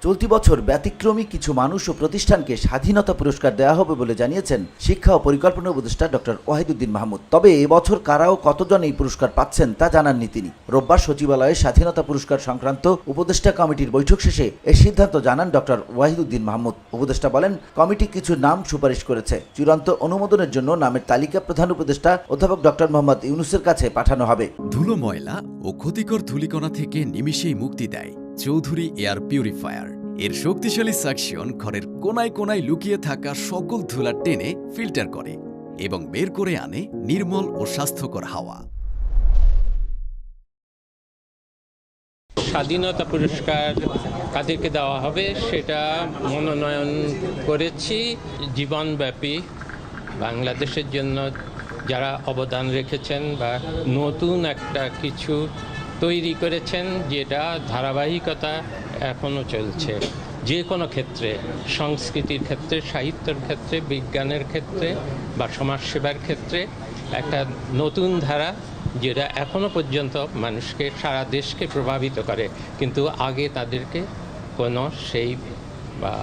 চলতি বছর ব্যতিক্রমী কিছু মানুষ ও প্রতিষ্ঠানকে স্বাধীনতা পুরস্কার দেওয়া হবে বলে জানিয়েছেন শিক্ষা ও পরিকল্পনা উপদেষ্টা ডক্টর ওয়াহিদুদ্দিন মাহমুদ। তবে এবছর কারা ও কতজন এই পুরস্কার পাচ্ছেন তা জানাননি তিনি। রোববার সচিবালয়ে স্বাধীনতা পুরস্কার সংক্রান্ত উপদেষ্টা কমিটির বৈঠক শেষে এ সিদ্ধান্ত জানান ডক্টর ওয়াহিদুদ্দিন মাহমুদ। উপদেষ্টা বলেন, কমিটি কিছু নাম সুপারিশ করেছে। চূড়ান্ত অনুমোদনের জন্য নামের তালিকা প্রধান উপদেষ্টা অধ্যাপক ডক্টর মোহাম্মদ ইউনূসের কাছে পাঠানো হবে। ধুলো, ময়লা ও ক্ষতিকর ধূলিকণা থেকে নিমিষেই মুক্তি দেয় চৌধুরী এয়ার পিউরিফায়ার। এর শক্তিশালী সাকশন ঘরের কোনায় কোনায় লুকিয়ে থাকা সকল ধুলা টেনে ফিল্টার করে এবং বের করে আনে নির্মল ও স্বাস্থ্যকর হাওয়া। স্বাধীনতা পুরস্কার কাদেরকে দেওয়া হবে সেটা মনোনয়ন করেছি। জীবনব্যাপী বাংলাদেশের জন্য যারা অবদান রেখেছেন বা নতুন একটা কিছু তৈরি করেছেন, যেটা ধারাবাহিকতা এখনও চলছে, যে কোনো ক্ষেত্রে, সংস্কৃতির ক্ষেত্রে, সাহিত্যের ক্ষেত্রে, বিজ্ঞানের ক্ষেত্রে বা সমাজসেবার ক্ষেত্রে একটা নতুন ধারা, যেটা এখনো পর্যন্ত মানুষকে, সারা দেশকে প্রভাবিত করে, কিন্তু আগে তাদেরকে কোনো সেই বা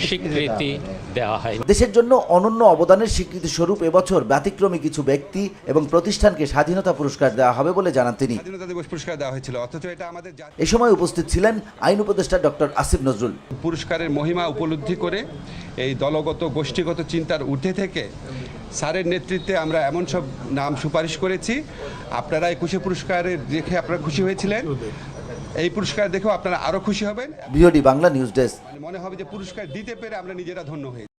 স্বীকৃতি দেওয়া হয়। দেশের জন্য অনন্য অবদানের স্বীকৃতি স্বরূপ এবছর ব্যতিক্রমী কিছু ব্যক্তি এবং প্রতিষ্ঠানকে স্বাধীনতা পুরস্কার দেওয়া হবে বলে জানান তিনি। স্বাধীনতা দিবস পুরস্কার দেওয়া হয়েছিল, অথচ এটা আমাদের এ সময় উপস্থিত ছিলেন আইন উপদেষ্টা ডক্টর আসিফ নজরুল। পুরস্কারের মহিমা উপলব্ধি করে এই দলগত গোষ্ঠীগত চিন্তার ঊর্ধ্বে থেকে স্যারের নেতৃত্বে আমরা এমন সব নাম সুপারিশ করেছি। আপনারা 21 পুরস্কারের দেখে আপনারা খুশি হয়েছিলেন, এই পুরস্কার দেখেও আপনারা আরো খুশি হবেন। BOD Bangla news desk. মনে হবে যে পুরস্কার দিতে পেরে আমরা নিজেরা ধন্য হয়েছি।